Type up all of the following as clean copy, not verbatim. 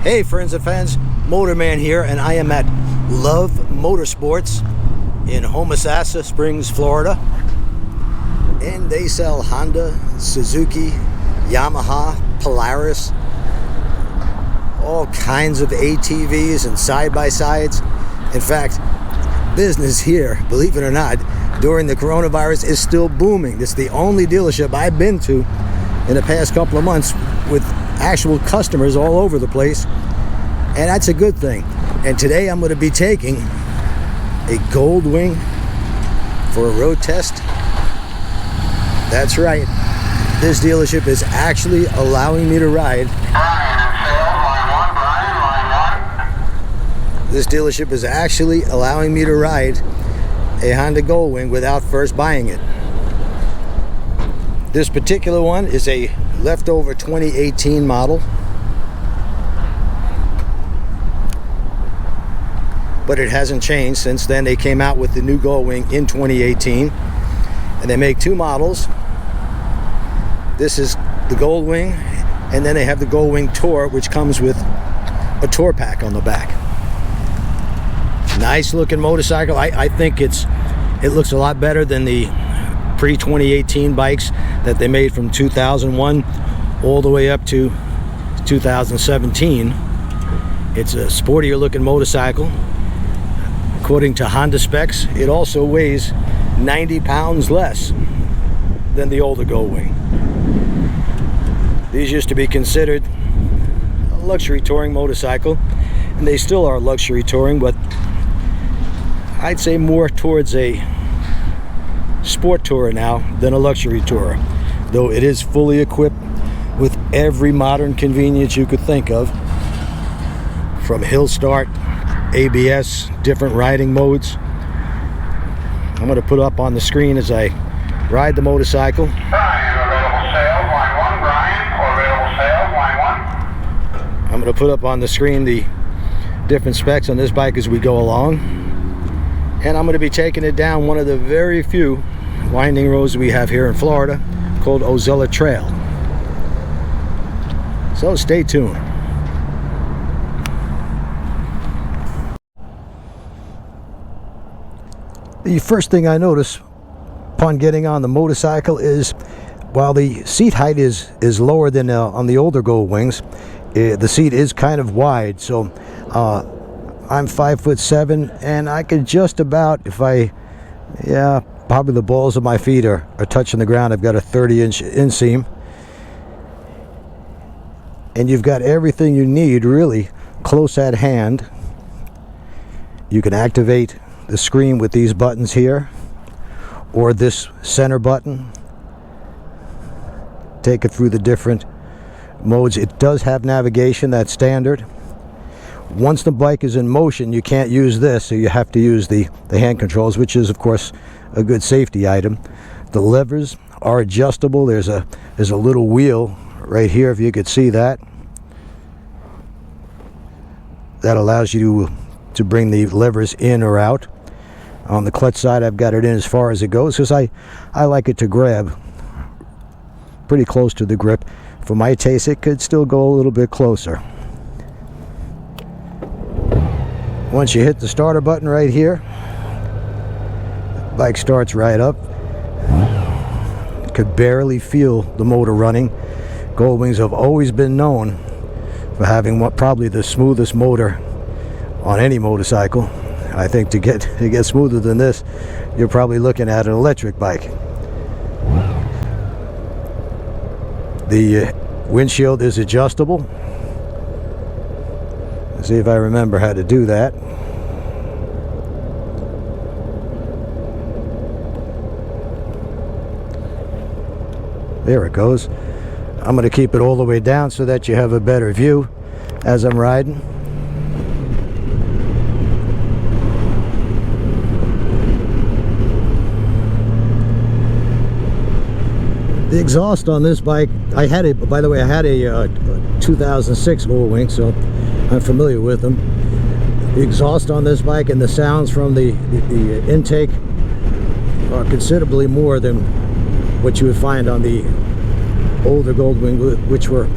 Hey friends and fans, Motorman here, and I am at Love Motorsports in Homosassa Springs, Florida. And they sell Honda, Suzuki, Yamaha, Polaris, all kinds of ATVs and side-by-sides. In fact, business here, believe it or not, during the coronavirus is still booming. This is the only dealership I've been to in the past couple of months with actual customers all over the place, and that's a good thing. And today I'm going to be taking a Goldwing for a road test. That's right, this dealership is actually allowing me to ride. This dealership is actually allowing me to ride a Honda Goldwing without first buying it. This particular one is a leftover 2018 model, but it hasn't changed since then. They came out with the new Goldwing in 2018, and they make two models. This is the Goldwing, and then they have the Goldwing Tour, which comes with a tour pack on the back. Nice looking motorcycle. I think it looks a lot better than the pre-2018 bikes that they made from 2001 all the way up to 2017. It's a sportier looking motorcycle. According to Honda specs, it also weighs 90 pounds less than the older Goldwing. These used to be considered a luxury touring motorcycle, and they still are luxury touring, but I'd say more towards a sport tourer now than a luxury tourer, though it is fully equipped with every modern convenience you could think of, from hill start, ABS, different riding modes. I'm going to put up on the screen as I ride the motorcycle. I'm going to put up on the screen the different specs on this bike as we go along, and I'm going to be taking it down one of the very few winding roads we have here in Florida called Ozella Trail. So stay tuned. The first thing I notice upon getting on the motorcycle is, while the seat height is lower than on the older Goldwings, the seat is kind of wide. So I'm 5'7", and I could just about, probably the balls of my feet are touching the ground. I've got a 30-inch inseam, and you've got everything you need really close at hand. You can activate the screen with these buttons here, or this center button. Take it through the different modes. It does have navigation, that's standard. Once the bike is in motion, you can't use this, so you have to use the hand controls, which is of course a good safety item. The levers are adjustable. There's a little wheel right here, if you could see that. That allows you to bring the levers in or out. On the clutch side, I've got it in as far as it goes, because I like it to grab pretty close to the grip. For my taste, it could still go a little bit closer. Once you hit the starter button right here, the bike starts right up. You could barely feel the motor running. Goldwings have always been known for having probably the smoothest motor on any motorcycle. I think to get smoother than this, you're probably looking at an electric bike. The windshield is adjustable. Let's see if I remember how to do that. There it goes. I'm going to keep it all the way down so that you have a better view as I'm riding. The exhaust on this bike, I had a 2006 Goldwing, so I'm familiar with them. The exhaust on this bike and the sounds from the intake are considerably more than what you would find on the older Goldwing, which were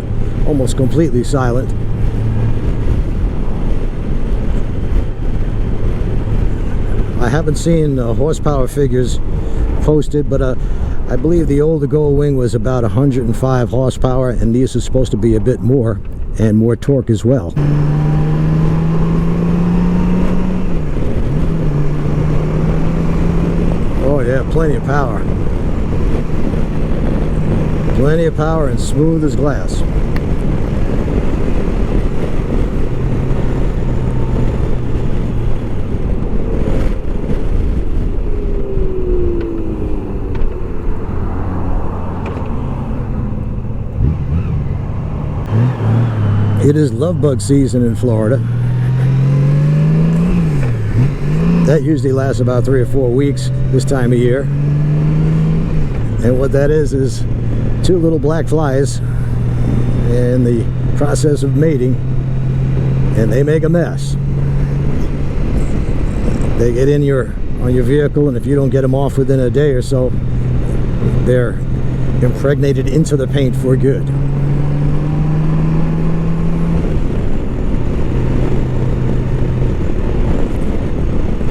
almost completely silent. I haven't seen horsepower figures posted, but I believe the older Goldwing was about 105 horsepower, and these are supposed to be a bit more, and more torque as well. Oh yeah, plenty of power. Plenty of power and smooth as glass. It is love bug season in Florida. That usually lasts about 3 or 4 weeks this time of year. And what that is 2 little black flies in the process of mating, and they make a mess. They get on your vehicle, and if you don't get them off within a day or so, they're impregnated into the paint for good.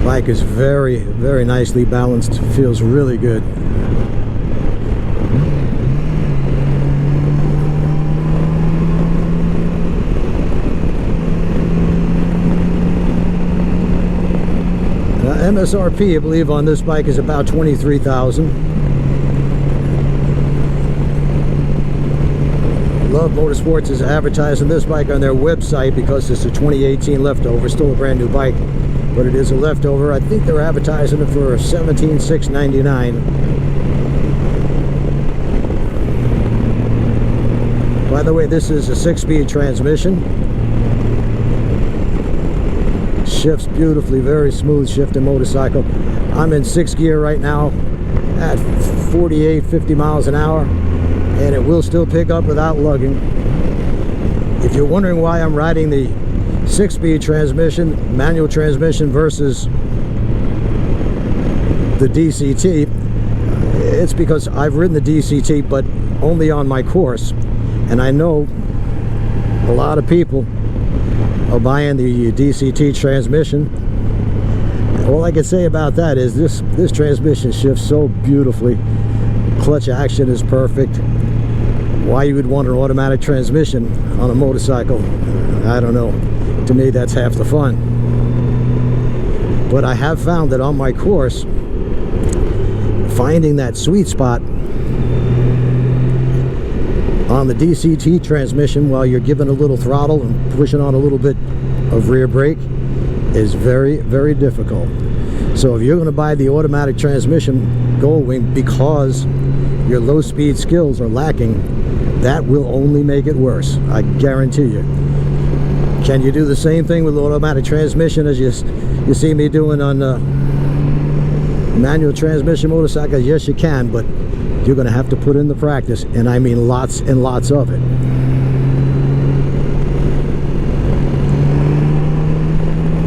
Bike is very, very nicely balanced. Feels really good. MSRP, I believe, on this bike is about $23,000. Love Motorsports is advertising this bike on their website because it's a 2018 leftover, still a brand new bike, but it is a leftover. I think they're advertising it for $17,699. By the way, this is a 6-speed transmission. Shifts beautifully, very smooth shifting motorcycle. I'm in 6th gear right now at 48, 50 miles an hour, and it will still pick up without lugging. If you're wondering why I'm riding the 6-speed transmission, manual transmission versus the DCT, it's because I've ridden the DCT, but only on my course, and I know a lot of people are buying the DCT transmission. All I can say about that is this transmission shifts so beautifully. Clutch action is perfect. Why you would want an automatic transmission on a motorcycle, I don't know. To me, that's half the fun. But I have found that on my course, finding that sweet spot on the DCT transmission while you're giving a little throttle and pushing on a little bit of rear brake is very, very difficult. So if you're going to buy the automatic transmission Goldwing because your low speed skills are lacking, that will only make it worse. I guarantee you. Can you do the same thing with automatic transmission as you see me doing on manual transmission motorcycles? Yes, you can, but you're going to have to put in the practice, and I mean lots and lots of it.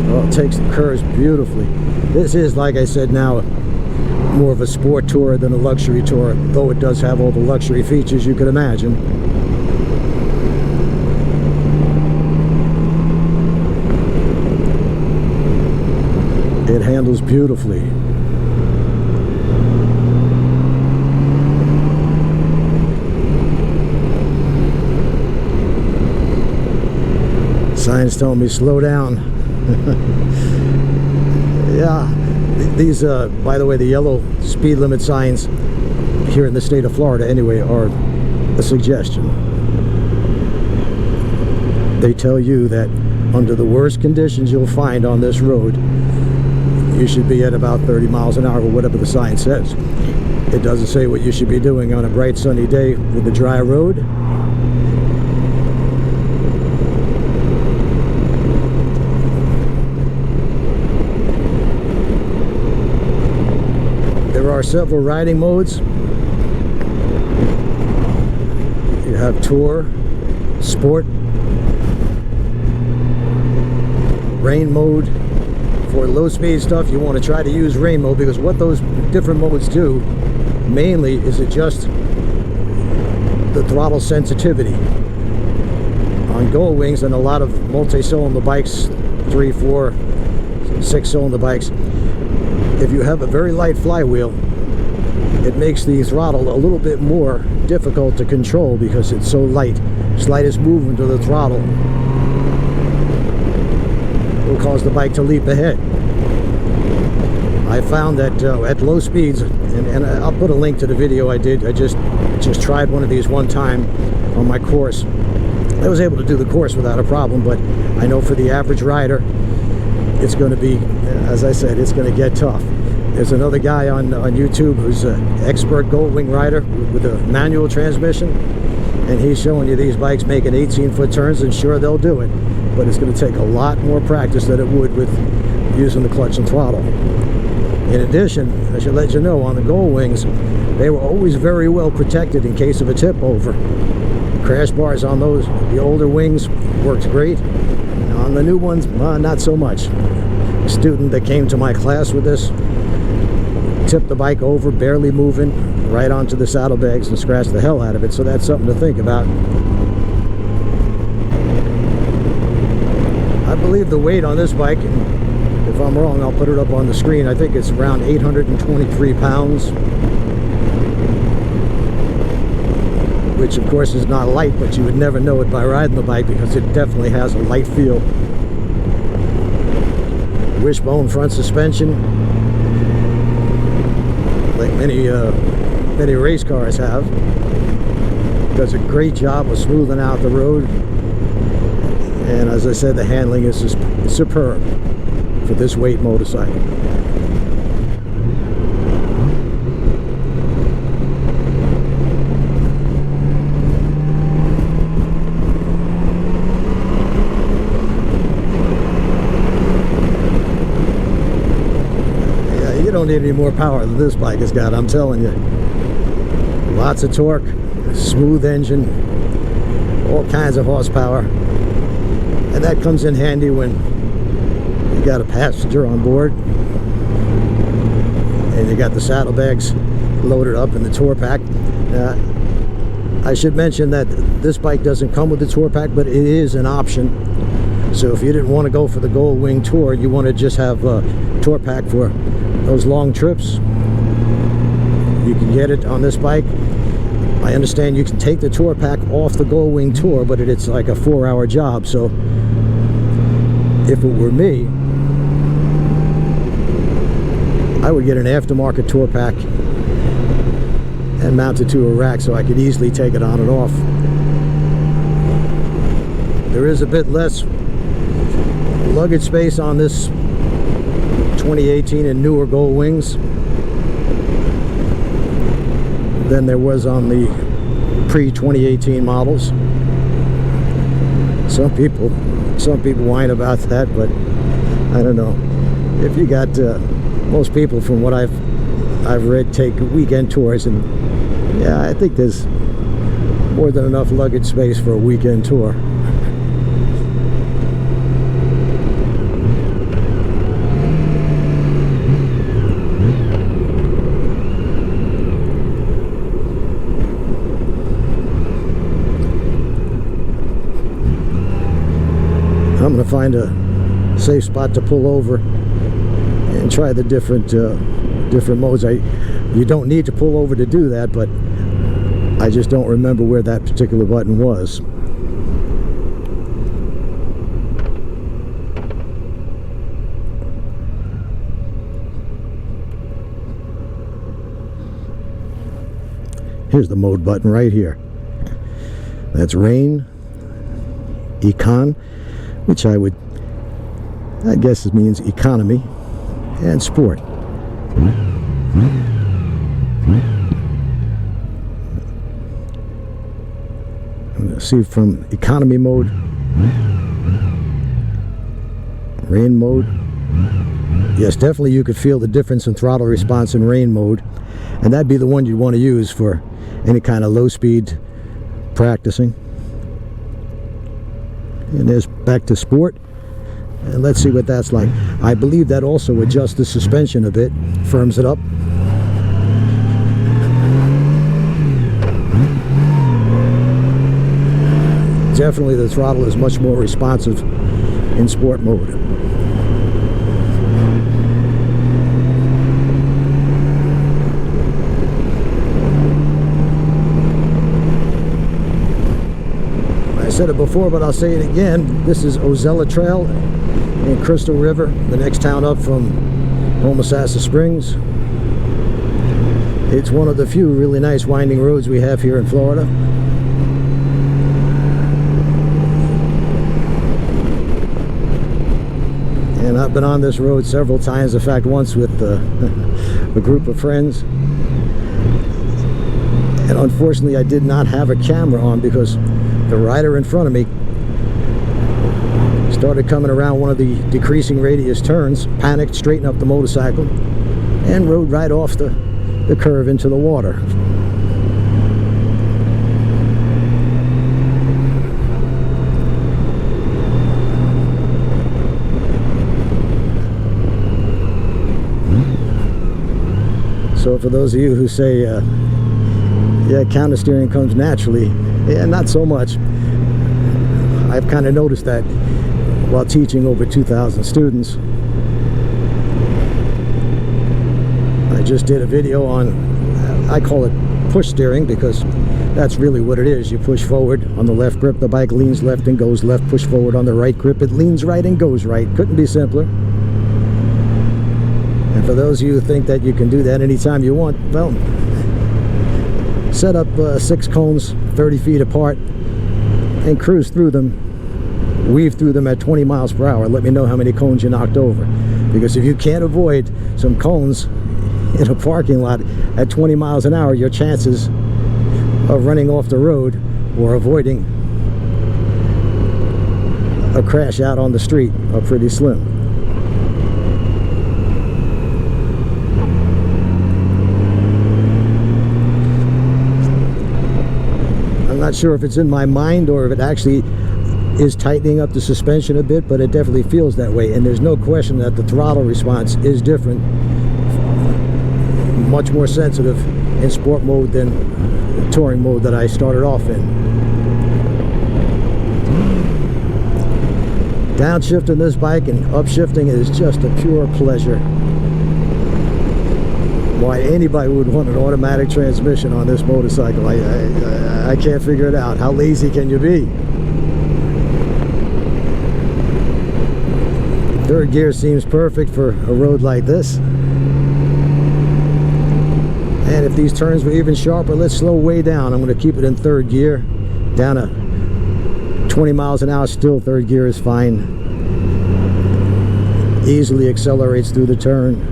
Well, it takes the curves beautifully. This is, like I said, now more of a sport tour than a luxury tour, though it does have all the luxury features you could imagine. It handles beautifully. Signs telling me slow down. Yeah, these by the way, the yellow speed limit signs here in the state of Florida anyway are a suggestion. They tell you that under the worst conditions you'll find on this road, you should be at about 30 miles an hour or whatever the sign says. It doesn't say what you should be doing on a bright sunny day with a dry road. There are several riding modes. You have Tour, Sport, Rain mode. For low speed stuff, you want to try to use Rain mode, because what those different modes do mainly is adjust the throttle sensitivity. On Goldwings and a lot of multi-cylinder bikes, 3, 4, 6 cylinder bikes, if you have a very light flywheel, it makes the throttle a little bit more difficult to control because it's so light. Slightest movement of the throttle will cause the bike to leap ahead. I found that at low speeds, and I'll put a link to the video I did. I just tried one of these one time on my course. I was able to do the course without a problem, but I know for the average rider, it's going to be, as I said, it's going to get tough. There's another guy on YouTube who's an expert Goldwing rider with a manual transmission, and he's showing you these bikes making 18-foot turns, and sure, they'll do it, but it's going to take a lot more practice than it would with using the clutch and throttle. In addition, I should let you know, on the Goldwings, they were always very well protected in case of a tip over. Crash bars on those, the older wings, worked great. On the new ones, not so much. A student that came to my class with this tipped the bike over, barely moving, right onto the saddlebags and scratched the hell out of it, so that's something to think about. I believe the weight on this bike, if I'm wrong, I'll put it up on the screen. I think it's around 823 pounds, which of course is not light, but you would never know it by riding the bike because it definitely has a light feel. Wishbone front suspension, like many race cars have. Does a great job of smoothing out the road, and as I said, the handling is just superb for this weight motorcycle. Yeah, you don't need any more power than this bike has got, I'm telling you. Lots of torque, smooth engine, all kinds of horsepower, and that comes in handy when you got a passenger on board and you got the saddlebags loaded up in the tour pack. I should mention that this bike doesn't come with the tour pack, but it is an option. So if you didn't want to go for the Goldwing tour, you want to just have a tour pack for those long trips, you can get it on this bike. I understand you can take the tour pack off the Goldwing tour, but it's like a 4-hour job. So if it were me, I would get an aftermarket tour pack and mount it to a rack so I could easily take it on and off. There is a bit less luggage space on this 2018 and newer Goldwings than there was on the pre-2018 models. Some people whine about that, but I don't know. If you got most people, from what I've read, take weekend tours, and yeah, I think there's more than enough luggage space for a weekend tour. I'm going to find a safe spot to pull over and try the different modes. You don't need to pull over to do that, but I just don't remember where that particular button was. Here's the mode button right here. That's rain, econ, which I guess it means economy, and sport. I'm going to see from economy mode, rain mode. Yes, definitely you could feel the difference in throttle response in rain mode, and that'd be the one you'd want to use for any kind of low speed practicing. And there's back to sport, and let's see what that's like. I believe that also adjusts the suspension a bit, firms it up. Definitely the throttle is much more responsive in sport mode. said it before, but I'll say it again. This is Ozella Trail in Crystal River, the next town up from Homosassa Springs. It's one of the few really nice winding roads we have here in Florida. And I've been on this road several times, in fact once with a group of friends. And unfortunately I did not have a camera on because the rider in front of me started coming around one of the decreasing radius turns, panicked, straightened up the motorcycle, and rode right off the curve into the water. So for those of you who say, yeah, counter steering comes naturally, yeah, not so much. I've kind of noticed that while teaching over 2,000 students. I just did a video on, I call it push steering, because that's really what it is. You push forward on the left grip, the bike leans left and goes left. Push forward on the right grip, it leans right and goes right. Couldn't be simpler. And for those of you who think that you can do that anytime you want, well, set up 6 cones 30 feet apart and cruise through them, weave through them at 20 miles per hour. Let me know how many cones you knocked over, because if you can't avoid some cones in a parking lot at 20 miles an hour, your chances of running off the road or avoiding a crash out on the street are pretty slim. I'm not sure if it's in my mind or if it actually is tightening up the suspension a bit, but it definitely feels that way. And there's no question that the throttle response is different, much more sensitive in sport mode than touring mode that I started off in. Downshifting this bike and upshifting is just a pure pleasure. Why anybody would want an automatic transmission on this motorcycle, I can't figure it out. How lazy can you be? Third gear seems perfect for a road like this. And if these turns were even sharper, let's slow way down. I'm going to keep it in third gear, down to 20 miles an hour. Still third gear is fine. Easily accelerates through the turn.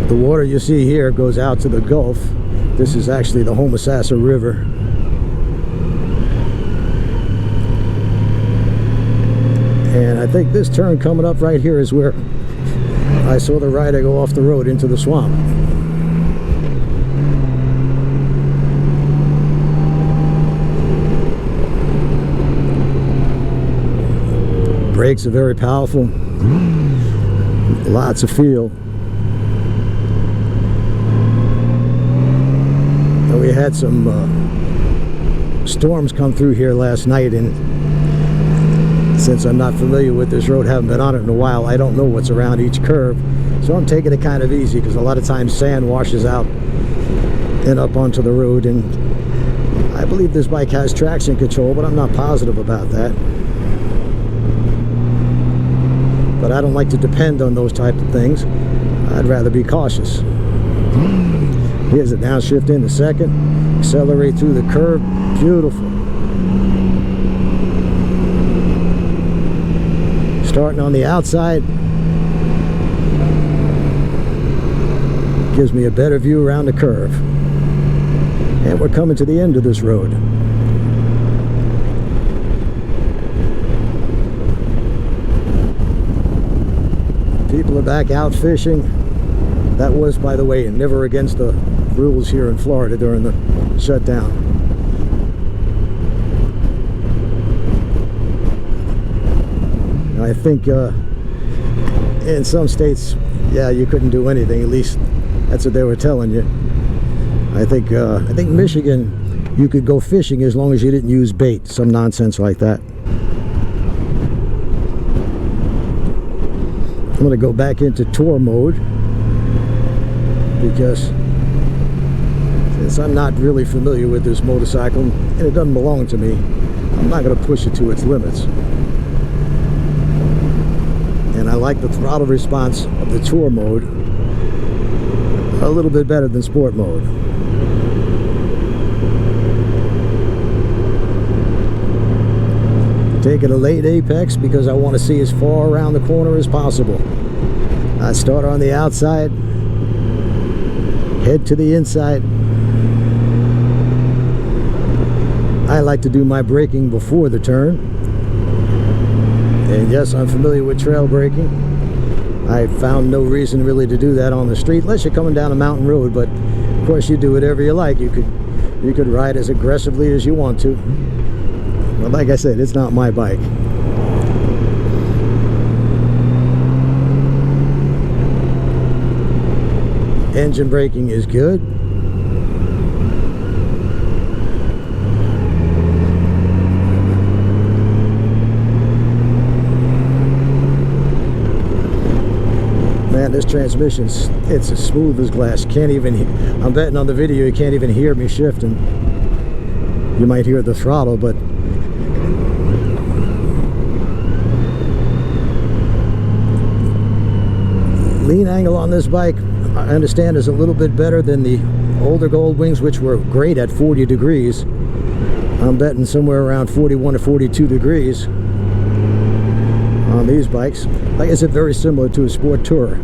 The water you see here goes out to the Gulf. This is actually the Homosassa River. And I think this turn coming up right here is where I saw the rider go off the road into the swamp. Brakes are very powerful. Lots of feel. We had some storms come through here last night, and since I'm not familiar with this road, haven't been on it in a while, I don't know what's around each curve, so I'm taking it kind of easy, because a lot of times sand washes out and up onto the road. And I believe this bike has traction control, but I'm not positive about that. But I don't like to depend on those type of things. I'd rather be cautious. Here's a downshift into second, accelerate through the curve, beautiful. Starting on the outside, gives me a better view around the curve. And we're coming to the end of this road. People are back out fishing. That was, by the way, never against the rules here in Florida during the shutdown. I think in some states, yeah, you couldn't do anything. At least that's what they were telling you. I think Michigan, you could go fishing as long as you didn't use bait, some nonsense like that. I'm going to go back into tour mode because since I'm not really familiar with this motorcycle and it doesn't belong to me, I'm not going to push it to its limits. And I like the throttle response of the tour mode a little bit better than sport mode. Taking a late apex because I want to see as far around the corner as possible. I start on the outside, head to the inside. I like to do my braking before the turn. And yes, I'm familiar with trail braking. I found no reason really to do that on the street unless you're coming down a mountain road, but of course you do whatever you like. You could ride as aggressively as you want to. But like I said, it's not my bike. Engine braking is good. Man, this transmission's, it's as smooth as glass. Can't even, I'm betting on the video you can't even hear me shifting. You might hear the throttle, but lean angle on this bike, I understand, is a little bit better than the older Goldwings, which were great at 40 degrees. I'm betting somewhere around 41 to 42 degrees on these bikes. Like I said, very similar to a sport tourer.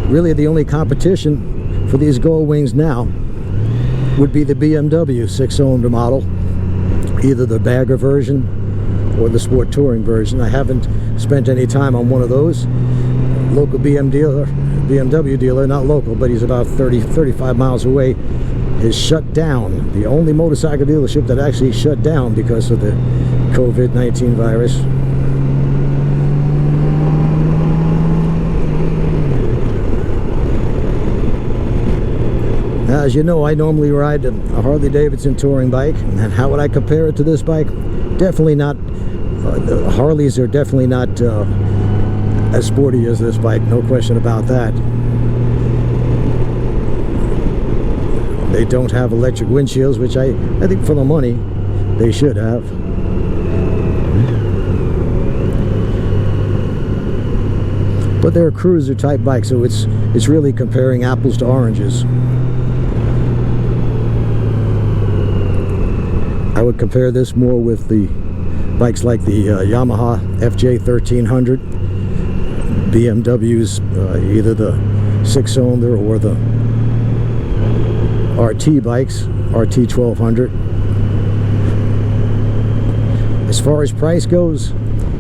Really, the only competition for these Goldwings now would be the BMW 6-cylinder model, either the bagger version or the sport touring version. I haven't spent any time on one of those. Local BMW dealer, not local, but he's about 35 miles away, is shut down. The only motorcycle dealership that actually shut down because of the COVID-19 virus. Now, as you know, I normally ride a Harley-Davidson touring bike, and how would I compare it to this bike? Definitely not. The Harleys are definitely not as sporty as this bike, no question about that. They don't have electric windshields, which I think for the money they should have. But they're a cruiser type bike, so it's really comparing apples to oranges. I would compare this more with the bikes like the Yamaha FJ 1300, BMW's either the 6-cylinder or the RT bikes, RT 1200. As far as price goes,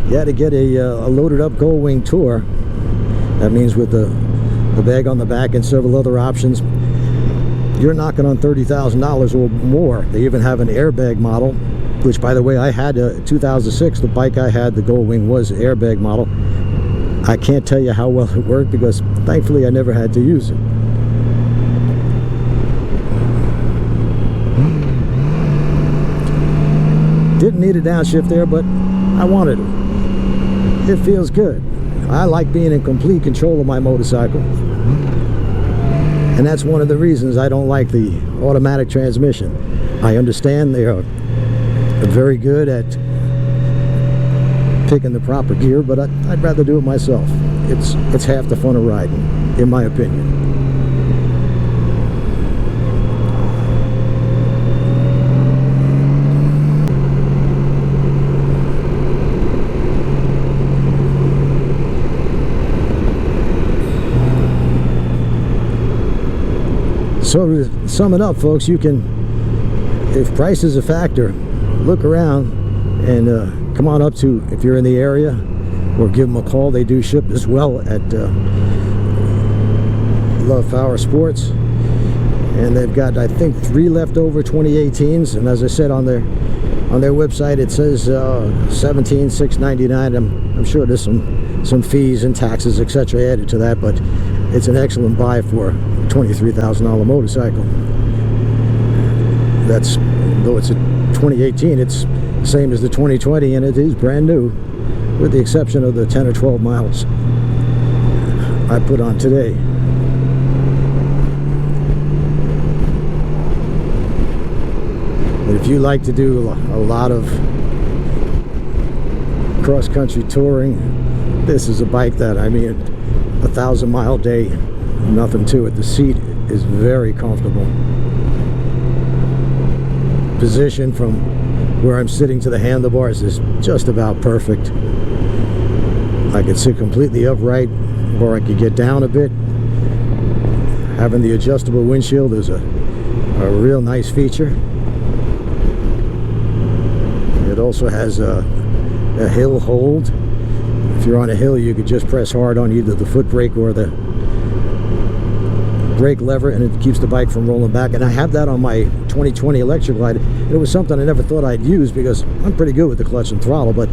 you had to get a loaded up Goldwing Tour. That means with the bag on the back and several other options, you're knocking on $30,000 or more. They even have an airbag model, which, by the way, I had a 2006. The bike I had, the Goldwing, was an airbag model. I can't tell you how well it worked because thankfully I never had to use it. Didn't need a downshift there, but I wanted it. It feels good. I like being in complete control of my motorcycle. And that's one of the reasons I don't like the automatic transmission. I understand they are very good at picking the proper gear, but I'd rather do it myself. It's half the fun of riding, in my opinion. So to sum it up, folks, you can, if price is a factor, look around and come on up to, if you're in the area, or give them a call. They do ship as well at Love Power Sports, and they've got, I think, 3 leftover 2018s, and as I said on their website, it says $17,699. I'm sure there's some fees and taxes, etc. added to that, but it's an excellent buy for a $23,000 motorcycle. That's, though it's a 2018, it's the same as the 2020, and it is brand new. with the exception of the 10 or 12 miles I put on today. But if you like to do a lot of cross-country touring, this is a bike that, I mean, 1,000-mile day, nothing to it. The seat is very comfortable. Position from where I'm sitting to the handlebars is just about perfect. I could sit completely upright, or I could get down a bit. Having the adjustable windshield is a real nice feature. It also has a hill hold. If you're on a hill, you could just press hard on either the foot brake or the brake lever, and it keeps the bike from rolling back. And I have that on my 2020 Electric Glide. It was something I never thought I'd use because I'm pretty good with the clutch and throttle, but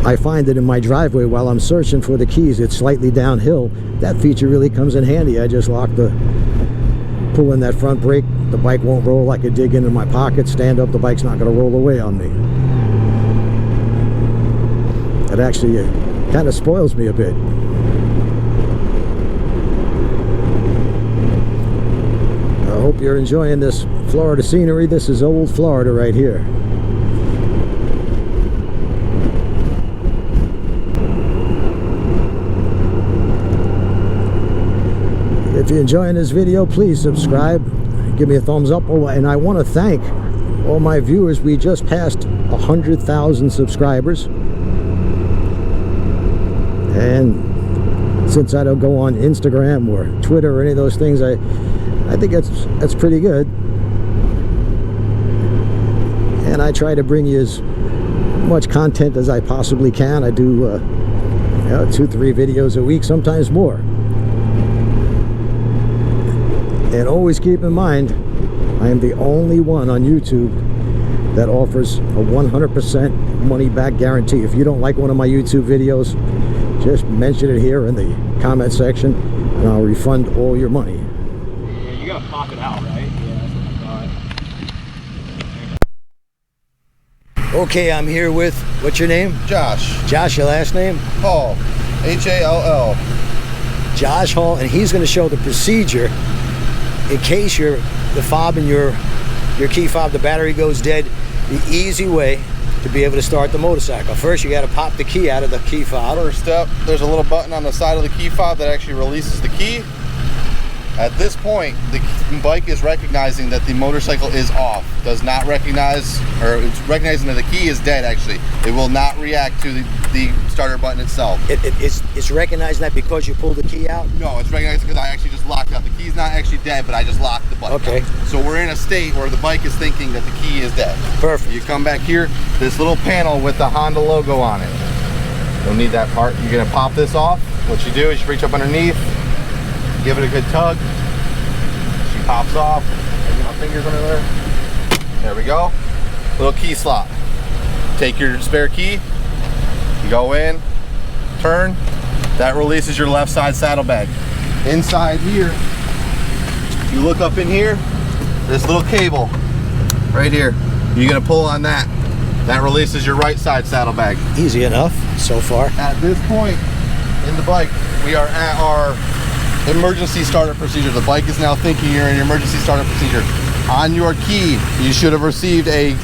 I find that in my driveway while I'm searching for the keys, it's slightly downhill. That feature really comes in handy. I just pull in that front brake, the bike won't roll. I could dig into my pocket, stand up, the bike's not going to roll away on me. It actually kind of spoils me a bit. I hope you're enjoying this Florida scenery. This is old Florida right here. If you're enjoying this video, please subscribe, give me a thumbs up. Oh, and I want to thank all my viewers. We just passed 100,000 subscribers. And since I don't go on Instagram or Twitter or any of those things, I think that's pretty good. And I try to bring you as much content as I possibly can. I do 2-3 videos a week, sometimes more. And always keep in mind, I am the only one on YouTube that offers a 100% money back guarantee. If you don't like one of my YouTube videos, just mention it here in the comment section and I'll refund all your money. Yeah, you gotta pop it out, right? Yeah, that's what I thought. Okay, I'm here with, what's your name? Josh. Josh, your last name? Hall. H-A-L-L. Josh Hall, and he's going to show the procedure in case the fob in your key fob, the battery goes dead, the easy way to be able to start the motorcycle. First, you got to pop the key out of the key fob. First step, there's a little button on the side of the key fob that actually releases the key. At this point, the bike is recognizing that the motorcycle is off. Does not recognize, or it's recognizing that the key is dead actually. It will not react to the starter button itself. It's recognizing that because you pulled the key out? No, it's recognizing because I actually just locked out. The key's not actually dead, but I just locked the button. Okay. So we're in a state where the bike is thinking that the key is dead. Perfect. You come back here, this little panel with the Honda logo on it. You'll need that part. You're gonna pop this off. What you do is you reach up underneath, give it a good tug. She pops off. Get my fingers under there. There we go. Little key slot. Take your spare key. You go in, turn. That releases your left side saddlebag. Inside here, you look up in here. This little cable right here. You're gonna pull on that. That releases your right side saddlebag. Easy enough so far. At this point in the bike, we are at our emergency startup procedure. The bike is now thinking you're in your emergency startup procedure. On your key, you should have received I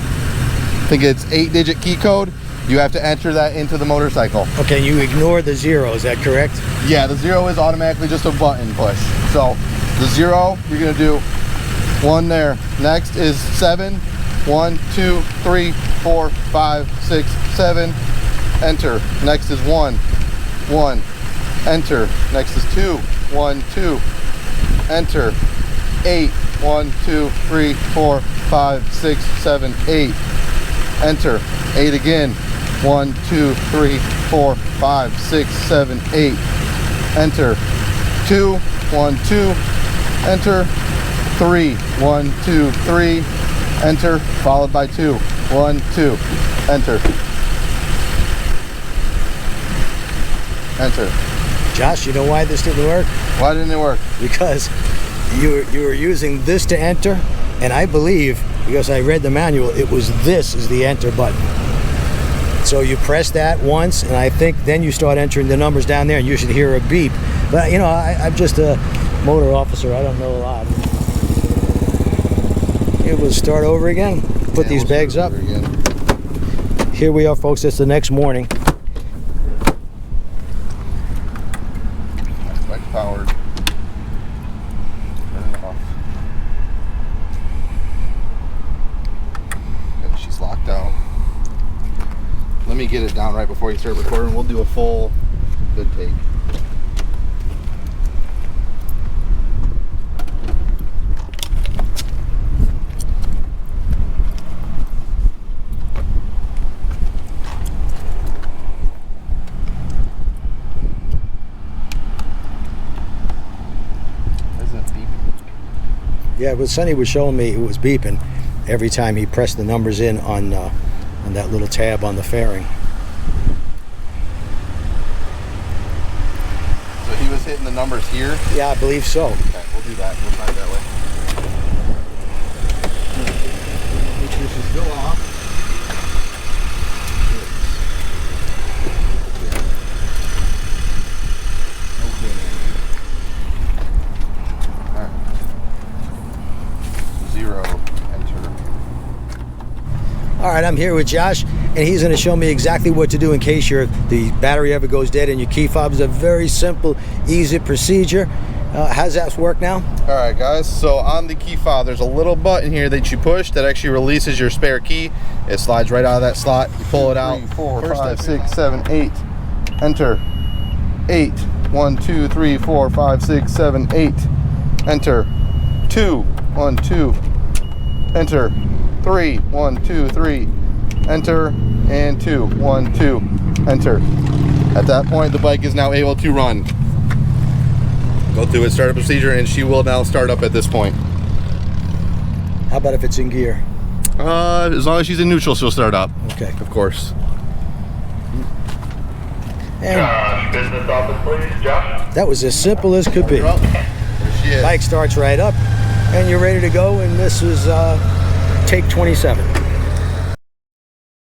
think it's 8-digit key code. You have to enter that into the motorcycle. Okay, you ignore the 0, is that correct? Yeah, the 0 is automatically just a button push. So the 0, you're gonna do 1 there. Next is 7. 1, 2, 3, 4, 5, 6, 7. Enter. Next is 1. 1. Enter. Next is 2. 1, 2. Enter. 8. 1, 2, 3, 4, 5, 6, 7, 8. Enter. 8 again. 1, 2, 3, 4, 5, 6, 7, 8. Enter. 2. 1, 2. Enter. 3. 1, 2, 3. Enter. Followed by 2. 1, 2. Enter. Enter. Josh, you know why this didn't work? Why didn't it work? Because you were using this to enter, and I believe, because I read the manual, it was this is the enter button. So you press that once, and I think then you start entering the numbers down there, and you should hear a beep. But you know, I'm just a motor officer. I don't know a lot. It will start over again. Put these bags up. Here we are, folks. It's the next morning. Bike powered. Turn it off. Yep, she's locked out. Let me get it down right before you start recording. We'll do a full good take. Yeah, but Sonny was showing me it was beeping every time he pressed the numbers in on that little tab on the fairing. So he was hitting the numbers here? Yeah, I believe so. Okay, we'll do that. We'll try it that way. This is still off. All right, I'm here with Josh, and he's going to show me exactly what to do in case the battery ever goes dead in your key fob. It's a very simple, easy procedure. How's that work now? All right, guys. So on the key fob, there's a little button here that you push that actually releases your spare key. It slides right out of that slot. You pull it out. 3, 4, 5, 6, 7, 8. Enter. 8. 1, 2, 3, 4, 5, 6, 7, 8. Enter. 2. 1, 2. Enter. 3, 1, 2, 3, enter, and 2, 1, 2, enter. At that point, the bike is now able to run. Go through its startup procedure, and she will now start up at this point. How about if it's in gear? As long as she's in neutral, she'll start up. Okay. Of course. And Josh, business office, please, Josh. that was as simple as could be. There she is. Bike starts right up, and you're ready to go, and this is take 27.